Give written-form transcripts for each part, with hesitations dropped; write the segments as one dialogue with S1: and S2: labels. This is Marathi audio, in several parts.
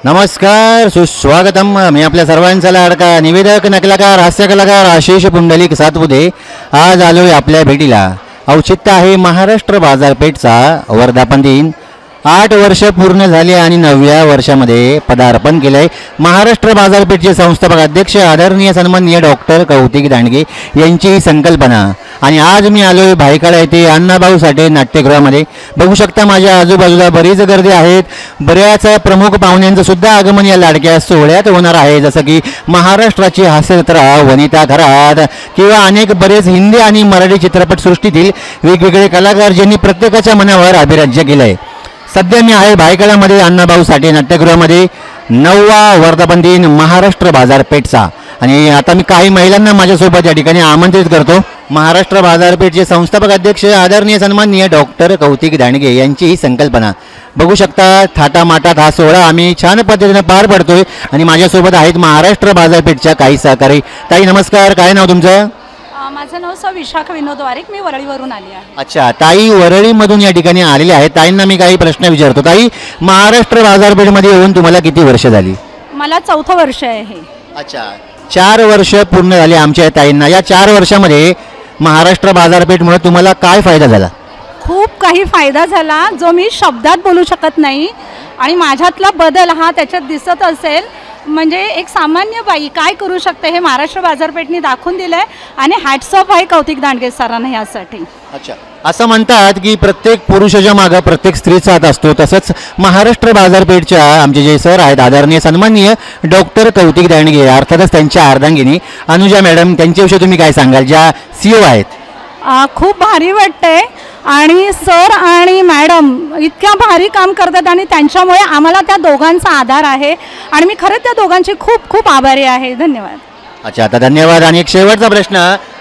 S1: नमस्कार, सुस्वागतम. मी आपल्या सर्वांचा लाडका निवेदक नकलाकार हास्य कलाकार आशिष पुंडलिक सातपुते. आज आलोय आपल्या भेटीला. औचित्य आहे महाराष्ट्र बाजारपेठचा वर्धापन दिन. 8 वर्ष पूर्ण झाली आणि 9व्या वर्षामध्ये पदार्पण केलंय. महाराष्ट्र बाजारपेठचे संस्थापक अध्यक्ष आदरणीय सन्माननीय डॉक्टर कौतिक दांडगे यांची ही संकल्पना. आणि आज मी आलोय भायखळा येथे अण्णाभाऊ साठे नाट्यगृहामध्ये. बघू शकता माझ्या आजूबाजूला बरीच गर्दी आहेत. बऱ्याच प्रमुख पाहुण्यांचं सुद्धा आगमन या लाडक्या सोहळ्यात होणार आहे, जसं की महाराष्ट्राची हास्यजत्रा वनिता खरात किंवा अनेक बरेच हिंदी आणि मराठी चित्रपटसृष्टीतील वेगवेगळे कलाकार ज्यांनी प्रत्येकाच्या मनावर अभिराज्य केलंय. सध्या मी आहे भायखळामध्ये अण्णाभाऊ साठे नाट्यगृहामध्ये 9वा वर्धापन दिन महाराष्ट्र बाजारपेठचा. आणि आता मी काही महिलांना माझ्यासोबत या ठिकाणी आमंत्रित करतो. महाराष्ट्र बाजारपेठचे संस्थापक अध्यक्ष आदरणीय सन्माननीय डॉक्टर कौतिक दांडगे यांची ही संकल्पना. बघू शकता थाटामाटात हा सोहळा आम्ही छान पद्धतीने पार पडतोय. आणि माझ्यासोबत आहेत महाराष्ट्र बाजारपेठच्या काही सहकारी. ताई नमस्कार, काय नाव तुमचं?
S2: माझं नाव विशाख विनोद वारिक, मी वरळीवरून आली आहे.
S1: अच्छा, ताई वरळीमधून या ठिकाणी आलेले आहेत. ताईंना मी काही प्रश्न विचारतो. ताई, महाराष्ट्र बाजारपेठमध्ये येऊन तुम्हाला किती वर्ष झाली?
S2: मला 4थं वर्ष आहे हे.
S1: अच्छा, 4 वर्ष पूर्ण झाली आमच्या ताईंना. या 4 वर्षामध्ये महाराष्ट्र बाजारपेठमुळे तुम्हाला काय फायदा झाला?
S2: खूप काही फायदा झाला जो मी शब्दात बोलू शकत नाही. आणि माझ्यातला बदल हा त्याच्यात दिसत असेल. म्हणजे एक सामान्य बाई काय करू शकते हे महाराष्ट्र बाजारपेठने दाखवून दिलं आहे. आणि हॅट्स ऑफ आहे कौतिक दांडगे सरांना यासाठी.
S1: अच्छा, असं म्हणतात की प्रत्येक पुरुषाच्या मागं प्रत्येक स्त्रीचा हात असतो. तसंच महाराष्ट्र बाजारपेठच्या आमचे जे सर आहेत आदरणीय सन्माननीय डॉक्टर कौतिक दांडगे, अर्थातच त्यांच्या अर्धांगिनी अनुजा मॅडम, त्यांच्याविषयी तुम्ही काय सांगाल, ज्या CEO आहेत?
S2: खूप भारी वाटतंय. आणि सर आणि मॅडम इतक्या भारी काम करतात आणि त्यांच्यामुळे आम्हाला त्या दोघांचा आधार आहे. आणि मी खरंच त्या दोघांची खूप खूप आभारी आहे. धन्यवाद.
S1: अच्छा, आता धन्यवाद. आणि एक शेवटचा प्रश्न.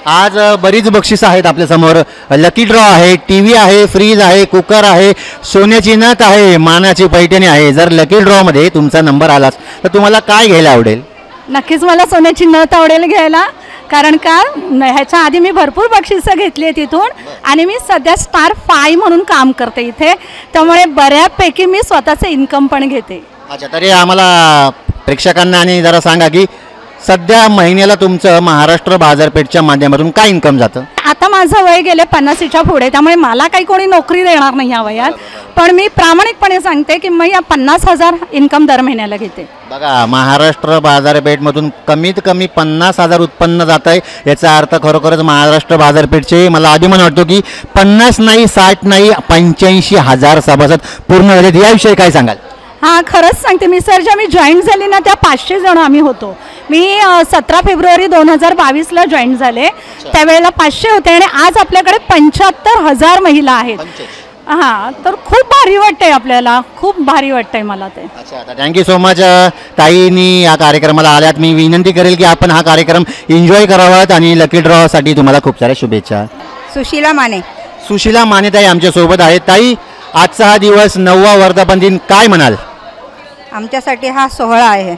S1: आज बरीच बक्षीस आहेत आपल्यासमोर. लकी ड्रॉ आहे, TV आहे, फ्रीज आहे, कुकर आहे, सोन्याची नथ आहे, मानाची पैठणी आहे. जर लकी ड्रॉमध्ये तुमचा नंबर आलाच तर तुम्हाला काय घ्यायला आवडेल?
S2: नक्कीच मला सोन्याची नथ आवडेल घ्यायला. कारण का ह्याच्या आधी मी भरपूर बक्षिसं घेतली आहे तिथून. आणि मी सध्या स्टार 5 म्हणून काम करते इथे. त्यामुळे बऱ्यापैकी मी स्वतःचं इन्कम पण घेते.
S1: अच्छा, तरी आम्हाला प्रेक्षकांना आणि जरा सांगा की सध्या महिन्याला तुमचं महाराष्ट्र बाजारपेठच्या माध्यमातून काय इन्कम जातं?
S2: आता माझं वय गेले 50च्या पुढे, त्यामुळे मला काही कोणी नोकरी देणार नाही या वयात. पण मी प्रामाणिकपणे सांगते की मी 50,000 इन्कम दर महिन्याला घेते.
S1: बघा, महाराष्ट्र बाजारपेठमधून कमीत कमी 50,000 उत्पन्न जात आहे. याचा अर्थ खरोखरच महाराष्ट्र बाजारपेठचे मला अभिमान वाटतो की 50 नाही, 60 नाही, 85,000 सभासद पूर्ण झालेत. याविषयी काय सांगाल?
S2: हां, खरंच सांगते मी. सर जेव्हा मी जॉईन झाली ना त्या 500 जण आम्ही होतो. मी 17 फेब्रुवारी 2022ला जॉईन झाले. त्यावेळेला 500 होते आणि आज आपल्याकडे 75,000 महिला आहेत. हां, तर खूप भारी वाटतंय आपल्याला, खूप भारी वाटतंय मला ते.
S1: अच्छा, आता थँक्यू सो मच ताईंनी या कार्यक्रमाला आल्यात. मी विनंती करेल की आपण हा कार्यक्रम एन्जॉय करावात. आणि लकी ड्रॉसाठी तुम्हाला खूप साऱ्या शुभेच्छा.
S3: सुशीला माने.
S1: सुशीला माने ताई आमच्यासोबत आहेत. ताई, आजचा हा दिवस 9वा वर्धापन दिन, काय म्हणाल?
S3: आमच्यासाठी हा सोहळा आहे.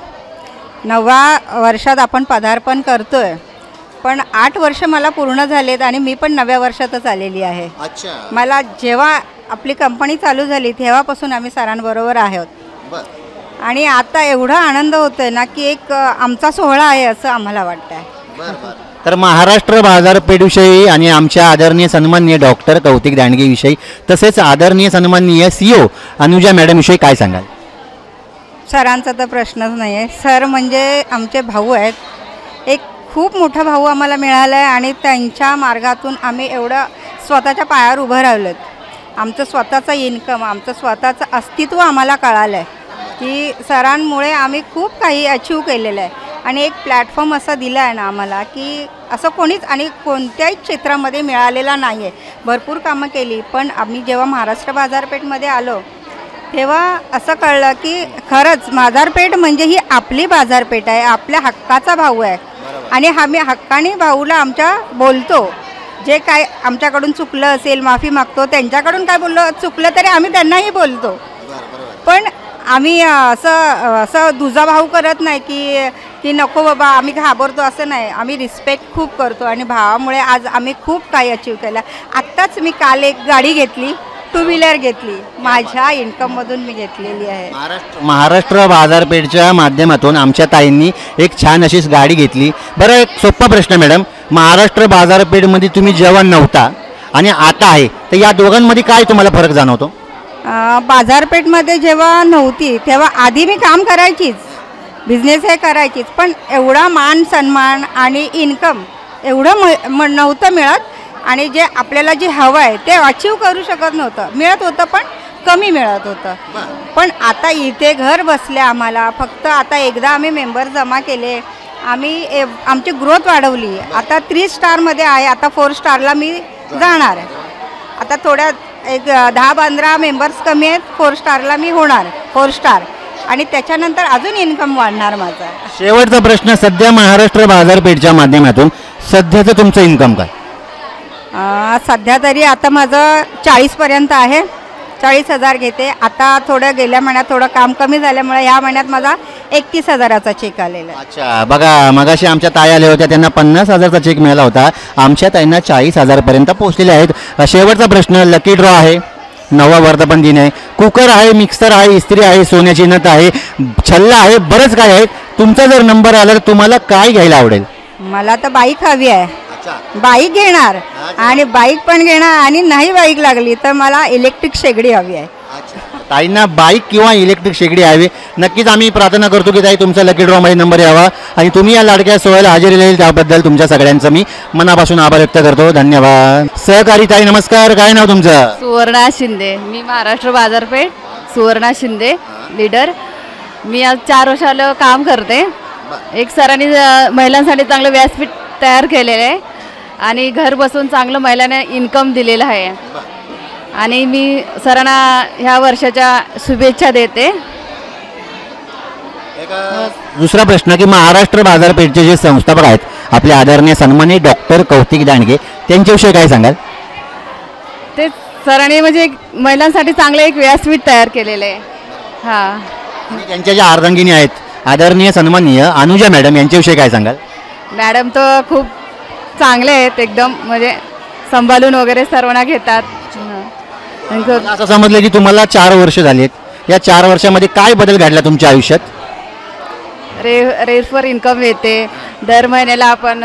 S3: 9व्या वर्षात आपण पदार्पण करतोय. पण 8 वर्ष मला पूर्ण झालेत आणि मी पण 9व्या वर्षातच आलेली आहे.
S1: अच्छा,
S3: मला जेव्हा आपली कंपनी चालू झाली तेव्हापासून आम्ही सरांबरोबर आहोत. आणि आता एवढा आनंद होतोय ना की एक आमचा सोहळा आहे असं आम्हाला वाटतंय.
S1: तर महाराष्ट्र बाजारपेठविषयी आणि आमच्या आदरणीय सन्माननीय डॉक्टर कौतिक दांडगेविषयी तसेच आदरणीय सन्माननीय CEO अनुजा मॅडमविषयी काय सांगाल?
S3: सरांचा तर प्रश्नच नाही आहे. सर म्हणजे आमचे भाऊ आहेत. एक खूप मोठा भाऊ आम्हाला मिळाला आहे आणि त्यांच्या मार्गातून आम्ही एवढं स्वतःच्या पायावर उभं राहिलो आहेत. आमचं स्वतःचं इन्कम, आमचं स्वतःचं अस्तित्व आम्हाला कळालं आहे की सरांमुळे आम्ही खूप काही अचीव केलेलं आहे. आणि एक प्लॅटफॉर्म असा दिला आहे ना आम्हाला की असं कोणीच आणि कोणत्याही क्षेत्रामध्ये मिळालेला नाही आहे. भरपूर कामं केली, पण आम्ही जेव्हा महाराष्ट्र बाजारपेठमध्ये आलो तेव्हा असं कळलं की खरंच बाजारपेठ म्हणजे ही आपली बाजारपेठ आहे, आपल्या हक्काचा भाऊ आहे. आणि आम्ही हक्काने भाऊला आमच्या बोलतो. जे काय आमच्याकडून चुकलं असेल माफी मागतो. त्यांच्याकडून काय बोललो चुकलं तरी आम्ही त्यांनाही बोलतो. पण आम्ही असं दुजाभाव करत नाही की नको बाबा आम्ही घाबरतो असं नाही. आम्ही रिस्पेक्ट खूप करतो आणि भावामुळे आज आम्ही खूप काही अचीव केलं. आत्ताच मी काल एक गाडी घेतली टू व्हीलर घेतली, माझ्या इन्कममधून मी घेतलेली आहे.
S1: महाराष्ट्र बाजारपेठच्या माध्यमातून आमच्या ताईंनी एक छान अशीच गाडी घेतली. बरं, एक सोपा प्रश्न मॅडम, महाराष्ट्र बाजारपेठमध्ये तुम्ही जेव्हा नव्हता आणि आता आहे, तर या दोघांमध्ये काय तुम्हाला फरक जाणवतो?
S3: बाजारपेठमध्ये जेव्हा नव्हती तेव्हा आधी मी काम करायचीच, बिझनेस हे करायचीच, पण एवढा मान सन्मान आणि इन्कम एवढं नव्हतं मिळत, आणि जे आपल्याला जे हवं आहे ते अचीव करू शकत नव्हतं. मिळत होतं पण कमी मिळत होतं. पण आता इथे घर बसले आम्हाला, फक्त आता एकदा आम्ही मेंबर जमा केले, आम्ही आमची ग्रोथ वाढवली. आता 3 स्टारमध्ये आहे, आता 4 स्टारला मी जाणार आहे. आता थोड्या एक 10-15 मेंबर्स कमी आहेत, 4 स्टारला मी होणार, 4 स्टार, आणि त्याच्यानंतर अजून इन्कम वाढणार माझा.
S1: शेवटचा प्रश्न, सध्या महाराष्ट्र बाजारपेठच्या माध्यमातून सध्याचं तुमचं इन्कम काय?
S3: सध्या तरी आता माझं 40पर्यंत आहे, 40,000 घेते. आता थोडं गेल्या महिन्यात थोडं काम कमी झाल्यामुळे ह्या महिन्यात माझा 31,000चा चेक आलेला आहे.
S1: अच्छा, बघा, मगाशी आमच्या ताई आल्या होत्या, त्यांना 50,000चा चेक मिळाला होता. आमच्या ताईंना 40,000पर्यंत पोहोचलेले आहेत. शेवटचा प्रश्न, लकी ड्रॉ आहे, 9वा वर्धापन दिन आहे, कुकर आहे, मिक्सर आहे, इस्त्री आहे, सोन्याची नथ आहे, छल्ला आहे, बरंच काय आहे. तुमचा जर नंबर आला तर तुम्हाला काय घ्यायला आवडेल?
S3: मला तर बाईक हवी आहे, बाईक घेणार, आणि बाईक पण घेणार, आणि नाही बाईक लागली तर मला इलेक्ट्रिक शेगडी हवी आहे.
S1: ताईंना बाईक किंवा इलेक्ट्रिक शेगडी हवी. नक्कीच आम्ही प्रार्थना करतो की ताई तुमचा लकी ड्रॉमध्ये नंबर यावा आणि तुम्ही या लाडक्या सोहळ्याला हजेरी राहील, त्याबद्दल तुमच्या सगळ्यांचं मी मनापासून आभार व्यक्त करतो. धन्यवाद. सहकारी ताई नमस्कार, काय नाव तुमचं?
S4: सुवर्णा शिंदे. मी महाराष्ट्र बाजारपेठ सुवर्णा शिंदे लीडर. मी आज 4 वर्षाला काम करते. एक सरांनी महिलांसाठी चांगलं व्यासपीठ तयार केलेलं आहे आणि घर बसून चांगलं महिलांना इन्कम दिलेलं आहे, आणि मी सरांना ह्या वर्षाच्या शुभेच्छा देते.
S1: दुसरा प्रश्न की महाराष्ट्र बाजारपेठचे जे संस्थापक आहेत आपले आदरणीय सन्माननीय डॉक्टर कौतिक दांडगे, त्यांच्याविषयी काय सांगाल?
S4: ते सरांनी म्हणजे महिलांसाठी चांगलं एक व्यासपीठ तयार केलेलं आहे. हां,
S1: आणि त्यांच्या ज्या अर्धांगिनी आहेत आदरणीय सन्माननीय अनुजा मॅडम, यांच्याविषयी काय सांगाल?
S4: मॅडम तर खूप चांगले आहेत, एकदम म्हणजे सांभाळून वगैरे सर्वांना घेतात.
S1: मला असं समजलं की तुम्हाला 4 वर्ष झालीत, या 4 वर्षामध्ये काय बदल घडला तुमच्या आयुष्यात?
S4: रेफर इन्कम येते. दर महिन्याला आपण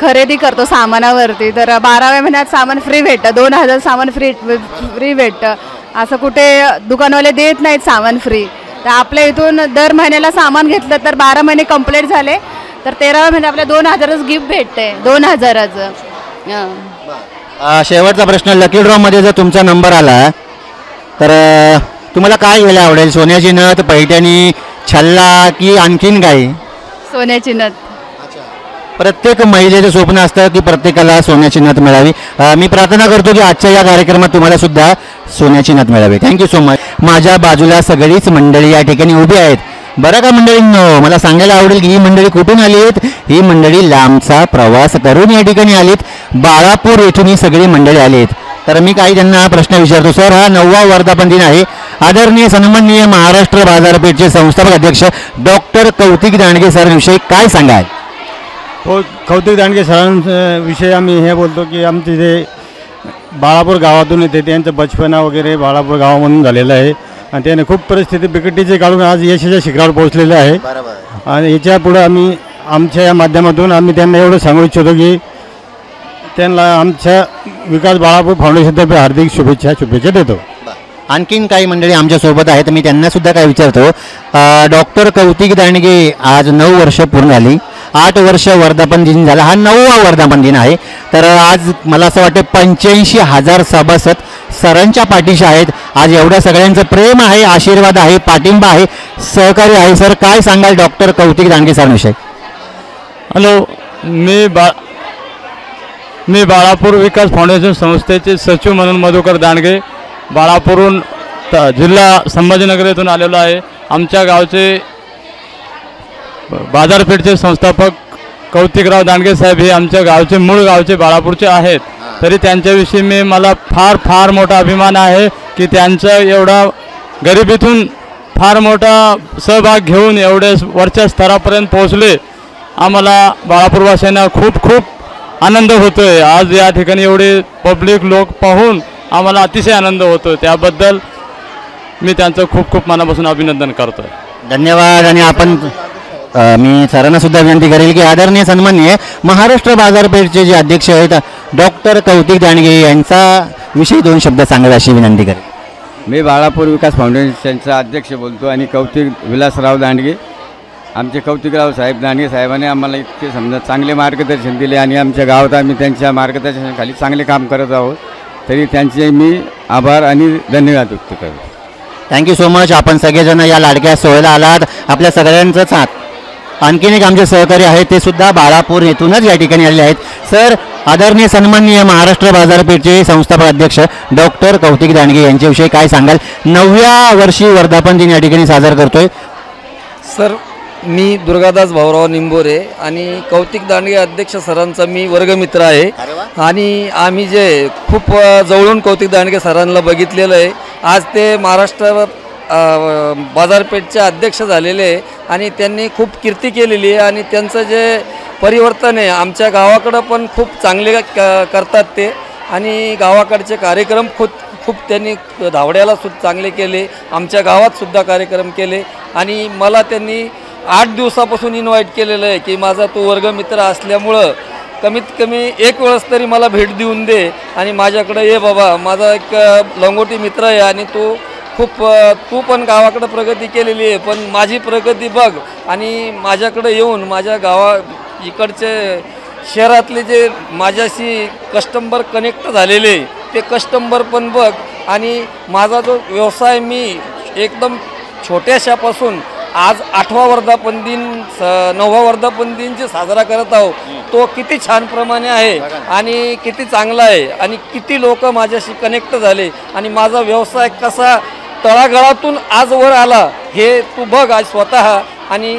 S4: खरेदी करतो सामानावरती, तर 12व्या महिन्यात सामान फ्री भेटतं, 2,000 सामान फ्री भेटतं. असं कुठे दुकानवाले देत नाहीत सामान फ्री. तर आपल्या इथून दर महिन्याला सामान घेतलं तर 12 महिने कंप्लीट झाले तर 13व्या महिन्यात आपल्या 2,000च गिफ्ट भेटते, 2,000चं.
S1: शेवटचा प्रश्न, लकी ड्रॉमध्ये जर तुमचा नंबर आला तर तुम्हाला काय घ्यायला आवडेल? सोन्याची नथ, पैठणी, छल्ला की आणखीन काय?
S4: सोन्याची नथ.
S1: प्रत्येक महिलेचं स्वप्न असतं की प्रत्येकाला सोन्याची नथ मिळावी. मी प्रार्थना करतो की आजच्या या कार्यक्रमात तुम्हाला सुद्धा सोन्याची नथ मिळावी. Thank you so much. माझ्या बाजूला सगळीच मंडळी या ठिकाणी उभी आहेत. बरं का मंडळींनो, मला सांगायला आवडेल की ही मंडळी कुठून आली आहेत? ही मंडळी लांबचा प्रवास करून या ठिकाणी आलीत. बाळापूर येथून ही सगळी मंडळी आली आहेत. तर मी काही त्यांना प्रश्न विचारतो. सर, हा 9वा वर्धापन दिन आहे. आदरणीय सन्माननीय महाराष्ट्र बाजारपेठचे संस्थापक अध्यक्ष डॉक्टर कौतिक दांडगे सरांविषयी काय सांगाल?
S5: हो, कौतिक दांडगे सरांविषयी आम्ही हे बोलतो की आमचे जे बाळापूर गावातून येते, त्यांचं बचपना वगैरे बाळापूर गावामधून झालेलं आहे, आणि त्याने खूप परिस्थिती बिकटीचे काढून आज यशाच्या शिखरावर पोहोचलेले आहे. आणि याच्या पुढं आम्ही आमच्या या माध्यमातून आम्ही त्यांना एवढं सांगू इच्छितो की त्यांना आमच्या विकास बाळापूर फाउंडेशनतर्फे हार्दिक शुभेच्छा देतो.
S1: आणखीन काही मंडळी आमच्यासोबत आहेत, मी त्यांना सुद्धा काय विचारतो. डॉक्टर कौतिक दांडगे, आज 9 वर्ष पूर्ण झाली, 8 वर्ष वर्धापन दिन झाला, हा 9वा वर्धापन दिन आहे. तर आज मला असं वाटतं 85,000 सभासद सरांच्या पाठीशी आहेत. आज एवढ्या सगळ्यांचं प्रेम आहे, आशीर्वाद आहे, पाठिंबा आहे, सहकार्य आहे. सर, काय सांगाल डॉक्टर कौतिक दांडगे सरांविषयी?
S5: हॅलो, मी बाळापूर विकास फाउंडेशन संस्थेचे सचिव म्हणून मधुकर दांडगे बाळापूरहून जिल्हा संभाजीनगर येथून आलेलो आहे. आमच्या गावचे बाजारपेठचे संस्थापक कौतिकराव दांडगे साहेब हे आमच्या गावचे मूळ गावचे बाळापूरचे आहेत. तरी त्यांच्याविषयी मला फार मोठा अभिमान आहे की त्यांचं एवढा गरिबीतून फार मोठा सहभाग घेऊन एवढे वरच्या स्तरापर्यंत पोहोचले. आम्हाला बाळापूरवासियांना खूप आनंद होतो आहे. आज या ठिकाणी एवढे पब्लिक लोक पाहून आम्हाला अतिशय आनंद होतो. त्याबद्दल मी त्यांचं खूप खूप मनापासून अभिनंदन करतो.
S1: धन्यवाद. आणि आपण मी सरांना सुद्धा विनंती करेल की आदरणीय सन्माननीय महाराष्ट्र बाजारपेठचे जे अध्यक्ष आहेत डॉक्टर कौतिक दांडगे यांचा विषयी 2 शब्द सांगायला अशी विनंती करेल.
S6: मी बाळापूर विकास फाउंडेशनचा अध्यक्ष बोलतो आणि कौतिक विलासराव दांडगे, आमचे कौतिकराव साहेब दांडगे साहेबांनी आम्हाला इतके समजा चांगले मार्गदर्शन दिले आणि आमच्या गावात आम्ही त्यांच्या मार्गदर्शनाखाली चांगले काम करत आहोत. तरी त्यांचे मी आभार आणि धन्यवाद व्यक्त करतो.
S1: Thank you so much. आपण सगळेजण या लाडक्या सोहळ्याला आलात. आपल्या सगळ्यांचं साथ. आणखीन एक आमचे सहकारी आहेत, ते सुद्धा बाळापूर येथूनच या ठिकाणी आलेले आहेत. सर, आदरणीय सन्माननीय महाराष्ट्र बाजारपेठचे संस्थापक अध्यक्ष डॉक्टर कौतिक दांडगे यांच्याविषयी काय सांगाल? 9व्या वर्षी वर्धापन दिन या ठिकाणी साजरा करतोय.
S7: सर, मी दुर्गादास भाऊराव निंबोरे आणि कौतिक दांडगे अध्यक्ष सरांचा मी वर्गमित्र आहे आणि आम्ही जे खूप जवळून कौतिक दांडगे सरांना बघितलेलं आहे. आज ते महाराष्ट्र बाजारपेठचे अध्यक्ष झालेले आहे आणि त्यांनी खूप कीर्ती केलेली आहे आणि त्यांचं जे परिवर्तन आहे आमच्या गावाकडं पण खूप चांगले करतात ते आणि गावाकडचे कार्यक्रम खूप त्यांनी धावड्याला सुद्धा चांगले केले, आमच्या गावातसुद्धा कार्यक्रम केले आणि मला त्यांनी 8 दिवसापासून इन्व्हाइट केलेलं आहे की माझा तो वर्गमित्र असल्यामुळं कमीत कमी एक वेळेस तरी मला भेट देऊन दे आणि माझ्याकडे ये बाबा, माझा एक लंगोटी मित्र आहे आणि तू पण गावाकडं प्रगती केलेली आहे, पण माझी प्रगती बघ आणि माझ्याकडे येऊन माझ्या इकडचे शहरातले जे माझ्याशी कस्टमर कनेक्ट झालेले ते कस्टमर पण बघ आणि माझा जो व्यवसाय मी एकदम छोट्याशापासून आज 8वा वर्धापन दिन 9वा वर्धापन दिन जे साजरा करत आहोत तो किती छान प्रमाणे आहे आणि किती चांगला आहे आणि किती लोक माझ्याशी कनेक्ट झाले आणि माझा व्यवसाय कसा तळागाळातून आज वर आला हे तू बघ आज स्वतः आणि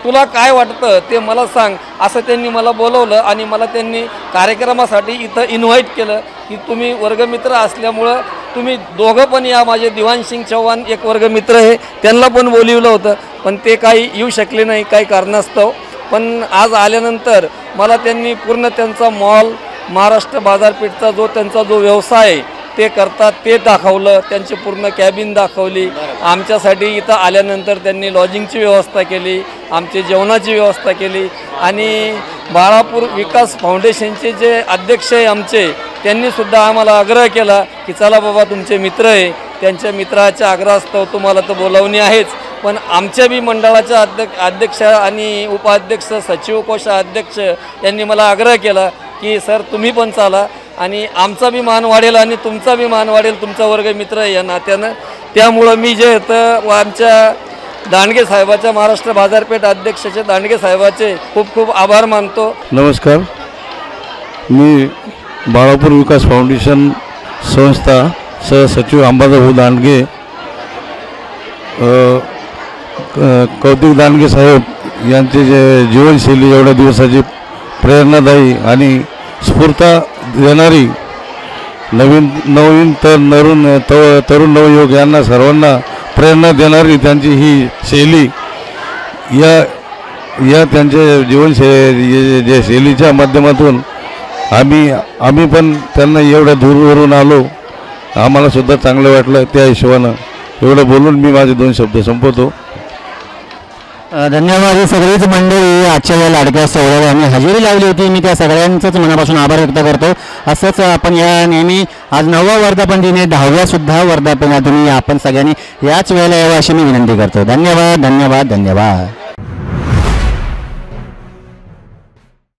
S7: तुला काय वाटतं ते मला सांग, असं त्यांनी मला बोलवलं आणि मला त्यांनी कार्यक्रमासाठी इथं इन्व्हाइट केलं की तुम्ही वर्गमित्र असल्यामुळं तुम्ही दोघं पण या. माझे दिवान सिंग चव्हाण एक वर्गमित्र आहे, त्यांना पण बोलवलं होतं पण ते काही येऊ शकले नाही काही कारणास्तव. पण आज आल्यानंतर मला त्यांनी पूर्ण त्यांचा मॉल महाराष्ट्र बाजारपेठचा त्यांचा जो व्यवसाय आहे ते करतात ते दाखवलं, त्यांची पूर्ण कॅबिन दाखवली. आमच्यासाठी इथं आल्यानंतर त्यांनी लॉजिंगची व्यवस्था केली, आमची जेवणाची व्यवस्था केली आणि बाळापूर विकास फाउंडेशनचे जे अध्यक्ष आहे आमचे त्यांनीसुद्धा आम्हाला आग्रह केला की चला बाबा तुमचे मित्र आहे, त्यांच्या मित्राच्या आग्रहास्तव तुम्हाला तर बोलावणी आहेच पण आमच्या बी मंडळाच्या अध्यक्ष आणि उपाध्यक्ष सचिव कोषाध्यक्ष यांनी मला आग्रह केला की सर तुम्ही पण चाला आणि आमचा बी मान वाढेल आणि तुमचा बी मान वाढेल, तुमचा वर्ग मित्र आहे या नात्यानं. त्यामुळं मी जे तर आमच्या दांडगे साहेबाच्या महाराष्ट्र बाजारपेठ अध्यक्षाचे दांडगे साहेबाचे खूप खूप आभार मानतो.
S5: नमस्कार, मी बाळापूर विकास फाउंडेशन संस्था सहसचिव अंबादाभाऊ दांडगे. कौतिक दांडगे साहेब यांचे जे जीवनशैली एवढ्या दिवसाची प्रेरणादायी आणि स्फूर्त देणारी नवीन तरुण नवयुवक यांना सर्वांना प्रेरणा देणारी त्यांची ही शैली या त्यांच्या जीवनशैली जे शैलीच्या माध्यमातून आम्ही पण त्यांना एवढ्या दूरवरून आलो, आम्हाला सुद्धा चांगलं वाटलं. त्या हिशोबानं एवढं बोलून मी माझे 2 शब्द संपवतो.
S1: धन्यवाद. ही सगळीच मंडळी आजच्या या लाडक्या सोहळ्याला आम्ही हजेरी लावली होती. मी त्या सगळ्यांचंच मनापासून आभार व्यक्त करतो. असंच आपण या नेहमी आज 9वा वर्धापन दिन आहे, 10व्या सुद्धा वर्धापनातून आपण सगळ्यांनी याच वेळेला यावं अशी मी विनंती करतो. धन्यवाद धन्यवाद धन्यवाद.